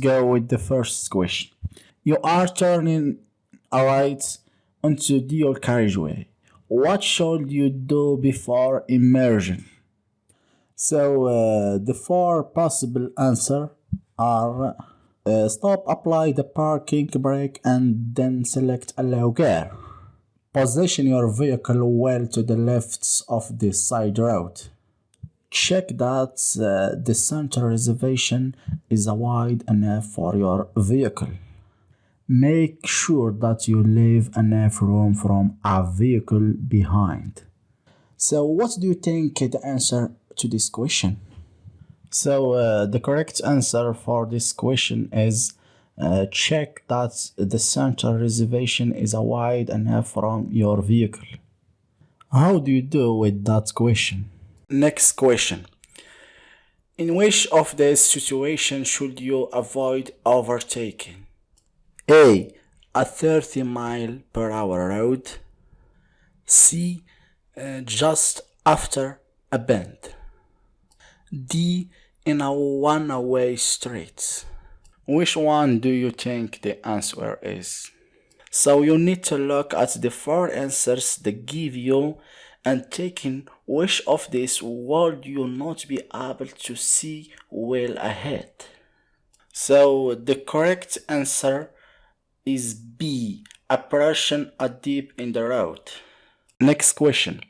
Go with the first question. You are turning right onto dual carriageway. What should you do before immersion? The four possible answers are stop, apply the parking brake, and then select allow gear. Position your vehicle well to the left of the side road. Check that the center reservation is wide enough for your vehicle. Make sure that you leave enough room from a vehicle behind. So what do you think the answer to this question? The correct answer for this question is check that the center reservation is wide enough from your vehicle. How do you do with that question? Next question. In which of these situations should you avoid overtaking? A. A 30-mile-per-hour road. C. Just after a bend. D. In a one-way street. Which one do you think the answer is? So you need to look at the four answers they give you and taking which of these would you not be able to see well ahead. So the correct answer is B. Operation a dip in the road. Next question.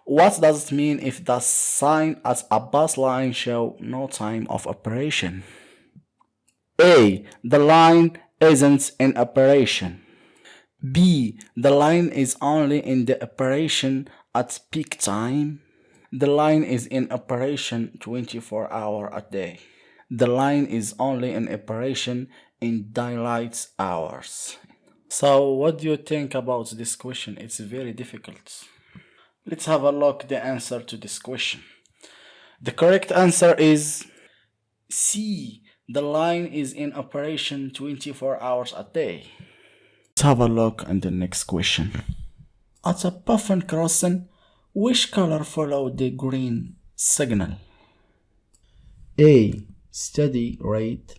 What does it mean if the sign at a bus line show no time of operation? A. The line isn't in operation. B. The line is only in the operation at peak time. The line is in operation 24 hours a day. The line is only in operation in daylight hours. So what do you think about this question? It's very difficult. Let's have a look at the answer to this question. The correct answer is C. The line is in operation 24 hours a day. Let's have a look at the next question. At a puffin crossing, which color followed the green signal? A. Steady red.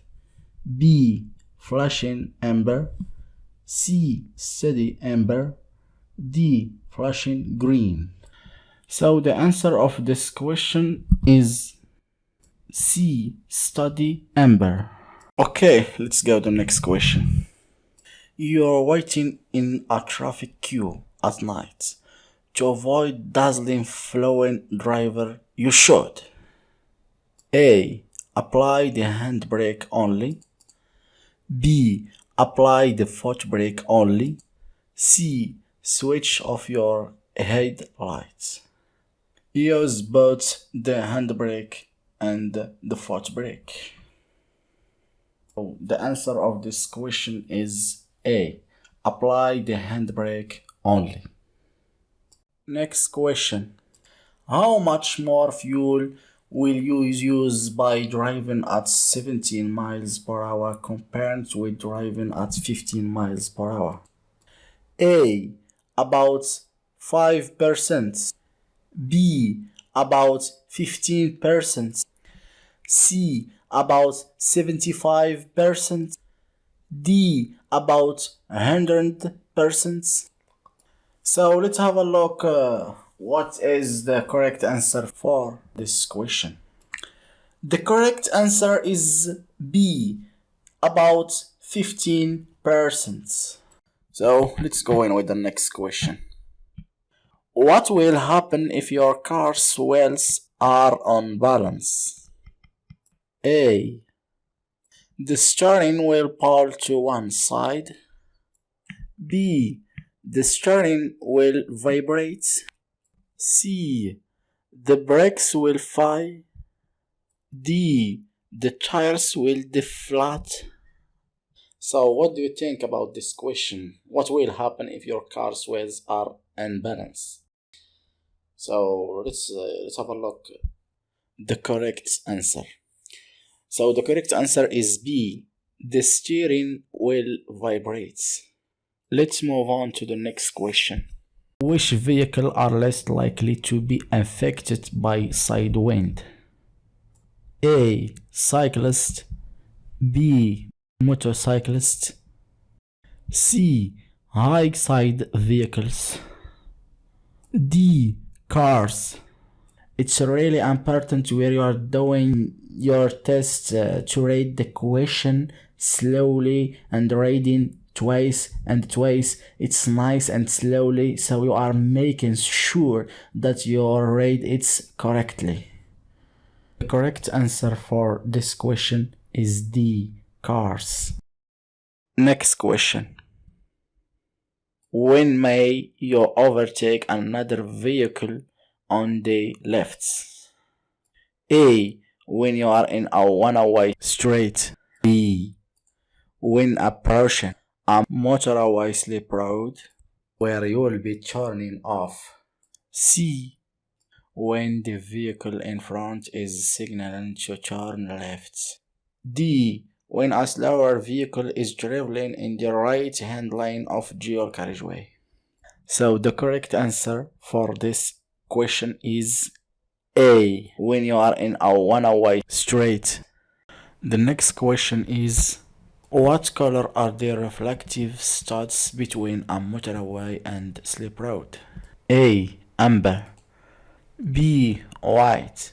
B. Flashing amber. C. Steady amber. D. Flashing green. So the answer of this question is C. Steady amber. Okay, let's go to the next question. You're waiting in a traffic queue at night. To avoid dazzling flowing driver, you should A. Apply the handbrake only. B. Apply the foot brake only. C. Switch off your headlights. Use both the handbrake and the foot brake. So the answer of this question is A. Apply the handbrake only. Next question. How much more fuel will you use by driving at 17 miles per hour compared with driving at 15 miles per hour? A. About 5%. B. About 15%. C. About 75%. D. About 100%. So let's have a look what is the correct answer for this question. The correct answer is B. About 15%. So let's go in with the next question. What will happen if your car's wheels are on balance? A. The steering will pull to one side. B. The steering will vibrate. C. The brakes will fail. D. The tires will deflate. So what do you think about this question? What will happen if your car's wheels are unbalanced? So let's have a look. The correct answer. So the correct answer is B. The steering will vibrate. Let's move on to the next question. Which vehicle are less likely to be affected by side wind? A. Cyclist. B. motorcyclists. C. High-side vehicles. D. Cars. It's really important where you are doing your test to read the question slowly and reading twice and twice. It's nice and slowly, so you are making sure that you read it correctly. The correct answer for this question is D. Cars. Next question. When may you overtake another vehicle on the left? A. When you are in a one-way street. B. When approaching a motorway slip road where you will be turning off. C. When the vehicle in front is signaling to turn left. D. When a slower vehicle is traveling in the right-hand lane of dual carriageway. So the correct answer for this question is A. When you are in a one-way street. The next question is, what color are the reflective studs between a motorway and slip road? A. Amber. B. White.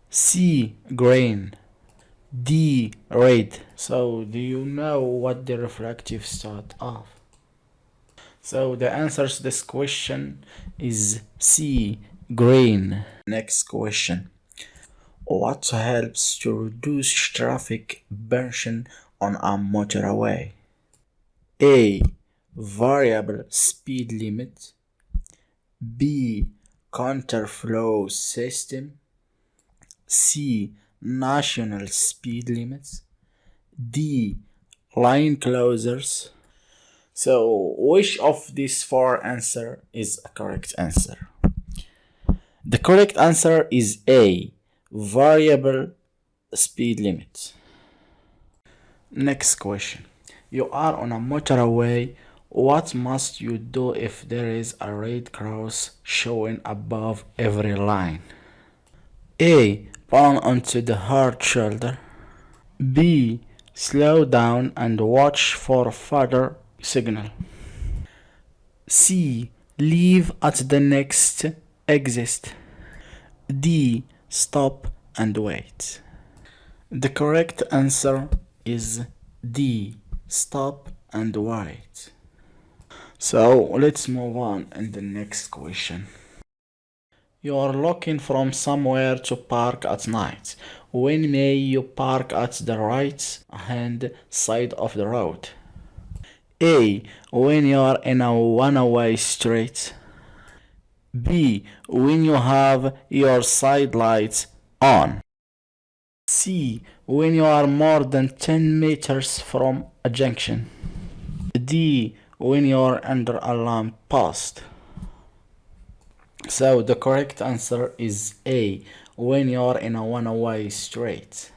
C. Green. D. Red. So do you know what the reflective stud are? So the answer to this question is C. Green. Next question. What helps to reduce traffic burden on a motorway? A. Variable speed limit. B. Counterflow system. C. National speed limits. D. Line closures. So which of these four answers is a correct answer? The correct answer is A. Variable speed limit. Next question. You are on a motorway. What must you do if there is a red cross showing above every line? A. Pull onto the hard shoulder. B. Slow down and watch for further signal. C. Leave at the next exit. D. Stop and wait. The correct answer is D. Stop and wait. So let's move on in the next question. You are looking from somewhere to park at night. When may you park at the right hand side of the road? A. When you are in a one-way street. B. When you have your side lights on. C. When you are more than 10 meters from a junction. D. When you are under a lamp post. So the correct answer is A. When you are in a one-way street.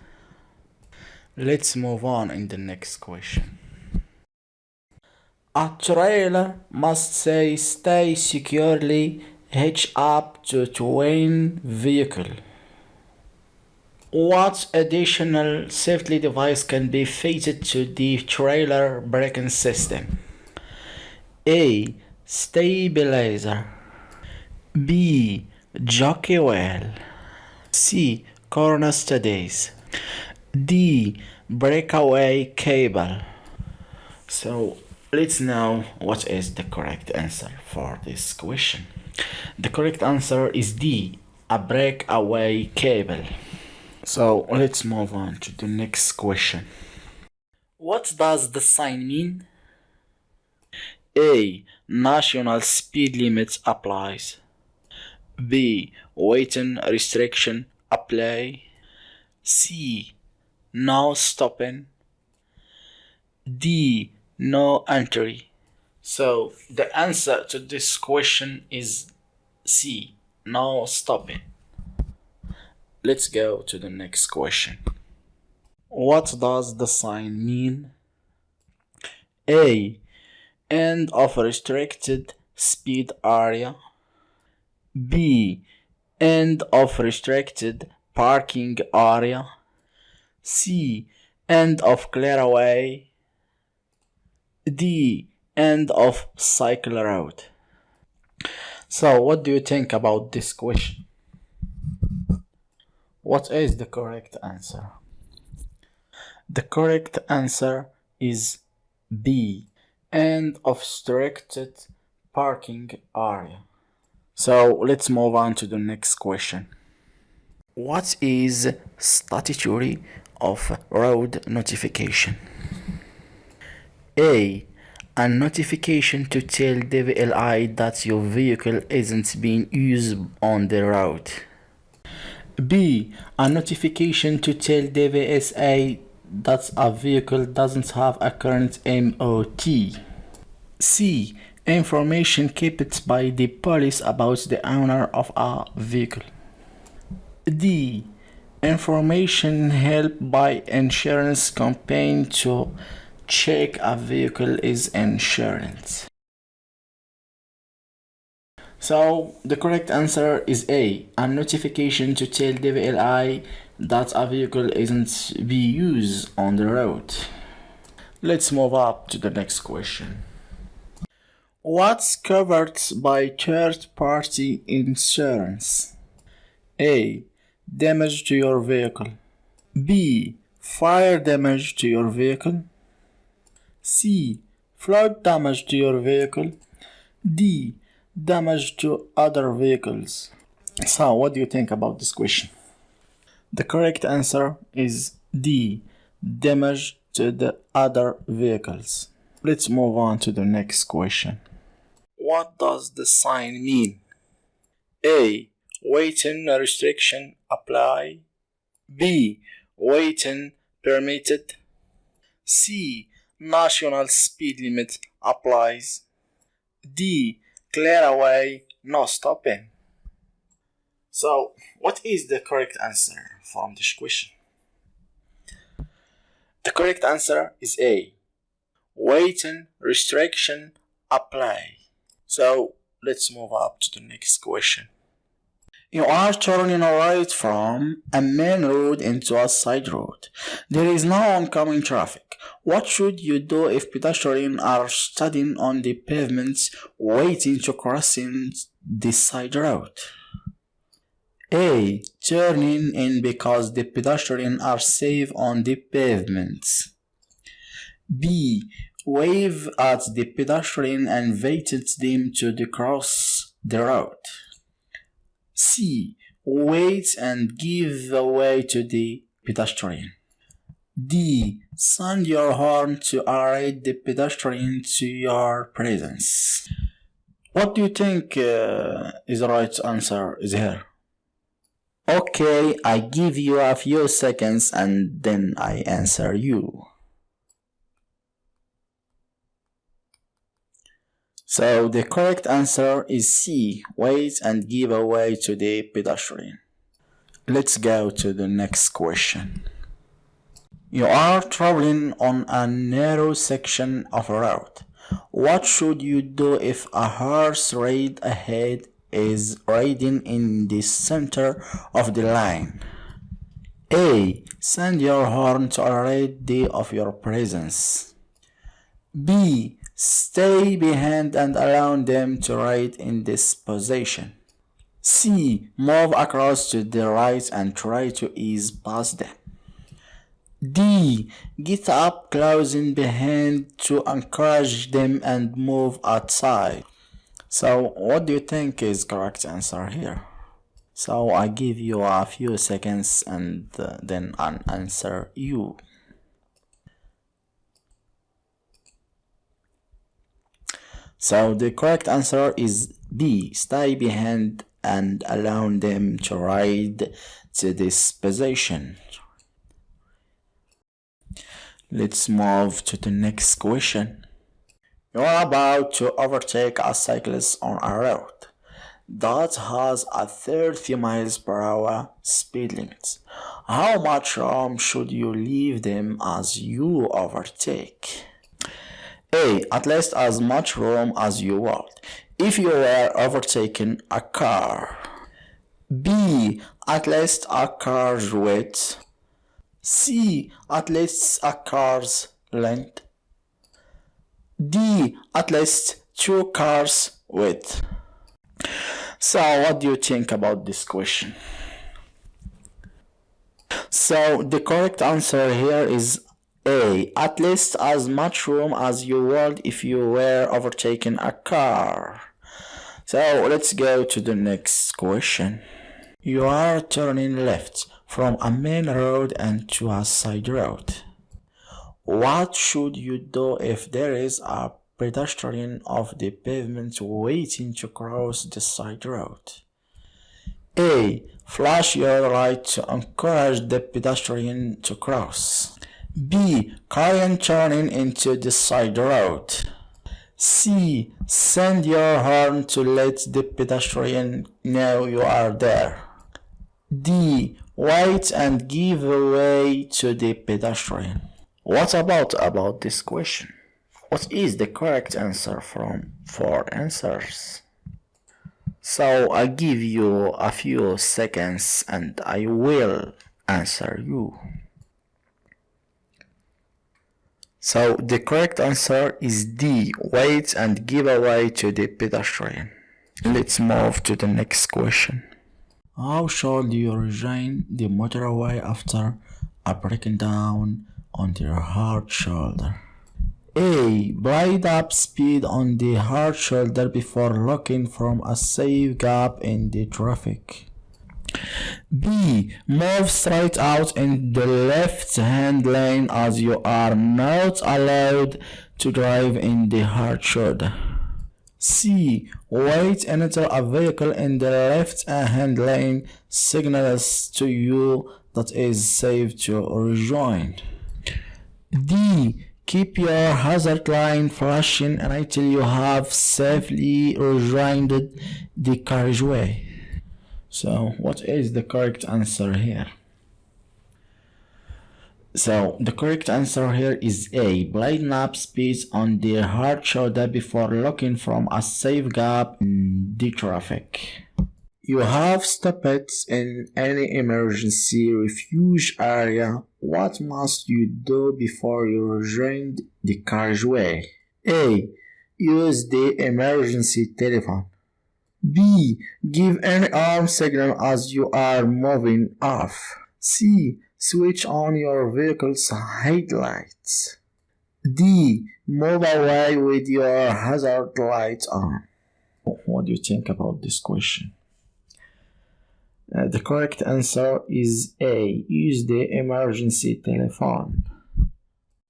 Let's move on in the next question. A trailer must say stay securely hitched up to twin vehicle. What additional safety device can be fitted to the trailer braking system? A. Stabilizer. B. Jockey wheel. C. Corner studies. D. Breakaway cable. So let's know what is the correct answer for this question. The correct answer is D. A breakaway cable. So let's move on to the next question. What does the sign mean? A. National speed limit applies. B. Waiting restriction apply. C. No stopping. D. No entry. So the answer to this question is C. No stopping. Let's go to the next question. What does the sign mean? A. End of restricted speed area. B. End of restricted parking area. C. End of clear away. D. End of cycle route. So what do you think about this question? What is the correct answer? The correct answer is B. End of restricted parking area. So let's move on to the next question. What is statutory of road notification? A. A notification to tell DVLI that your vehicle isn't being used on the road. B. A notification to tell DVSA that a vehicle doesn't have a current MOT. C. Information kept by the police about the owner of a vehicle. D. Information helped by insurance campaign to check a vehicle is insurance. So the correct answer is A. A notification to tell DVLI that a vehicle isn't be used on the road. Let's move up to the next question. What's covered by third-party insurance? A. Damage to your vehicle. B. Fire damage to your vehicle. C. Flood damage to your vehicle. D. Damage to other vehicles. So what do you think about this question? The correct answer is D. Damage to the other vehicles. Let's move on to the next question. What does the sign mean? A. Waiting restriction apply. B. Waiting permitted. C. National speed limit applies. D. Clear away, no stopping. So, what is the correct answer from this question? The correct answer is A. Waiting restriction apply. So, let's move up to the next question. You are turning right from a main road into a side road. There is no oncoming traffic. What should you do if pedestrians are standing on the pavement waiting to cross in the side road? A. Turning in because the pedestrians are safe on the pavement. B. Wave at the pedestrian and invited them to cross the road. C. Wait and give way to the pedestrian. D. Sound your horn to alert the pedestrian to your presence. What do you think is the right answer is here? Okay, I give you a few seconds and then I answer you. So the correct answer is C. Wait and give way to the pedestrian. Let's go to the next question. You are traveling on a narrow section of a road. What should you do if a horse right ahead is riding in the center of the line? A. Sound your horn to alert them of your presence. B. Stay behind and allow them to ride in this position. C. Move across to the right and try to ease past them. D. Get up close in behind to encourage them and move outside. So what do you think is correct answer here? So I give you a few seconds and then I'll answer you. So the correct answer is B. Stay behind and allow them to ride to this position. Let's move to the next question. You are about to overtake a cyclist on a road that has a 30 miles per hour speed limit. How much room should you leave them as you overtake? A. At least as much room as you want if you were overtaking a car. B. At least a car's width. C. At least a car's length. D. At least 2 cars width. So what do you think about this question? So the correct answer here is A. At least as much room as you would if you were overtaking a car. So let's go to the next question. You are turning left from a main road and to a side road. What should you do if there is a pedestrian of the pavement waiting to cross the side road? A. Flash your light to encourage the pedestrian to cross. B. Carry on turning into the side road. C. Send your horn to let the pedestrian know you are there. D. Wait and give way to the pedestrian. What about this question? What is the correct answer from 4 answers? So I give you a few seconds and I will answer you. So the correct answer is D. Wait and give way to the pedestrian. Let's move to the next question. How should you rejoin the motorway after a breaking down on the hard shoulder? A. Build up speed on the hard shoulder before looking from a safe gap in the traffic. B. Move straight out in the left-hand lane as you are not allowed to drive in the hard shoulder. C. Wait until a vehicle in the left-hand lane signals to you that it is safe to rejoin. D. Keep your hazard line flashing until you have safely rejoined the carriageway. So, what is the correct answer here? So, the correct answer here is A. Build up speed on the hard shoulder before looking from a safe gap in the traffic. You have stopped in any emergency refuge area. What must you do before you rejoin the carriageway? A. Use the emergency telephone. B. Give an alarm signal as you are moving off. C. Switch on your vehicle's headlights. D. Move away with your hazard light on. What do you think about this question? The correct answer is A. Use the emergency telephone.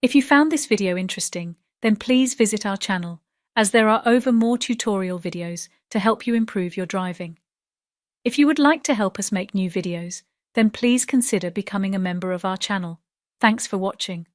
If you found this video interesting, then please visit our channel, as there are more tutorial videos to help you improve your driving. If you would like to help us make new videos, then please consider becoming a member of our channel. Thanks for watching.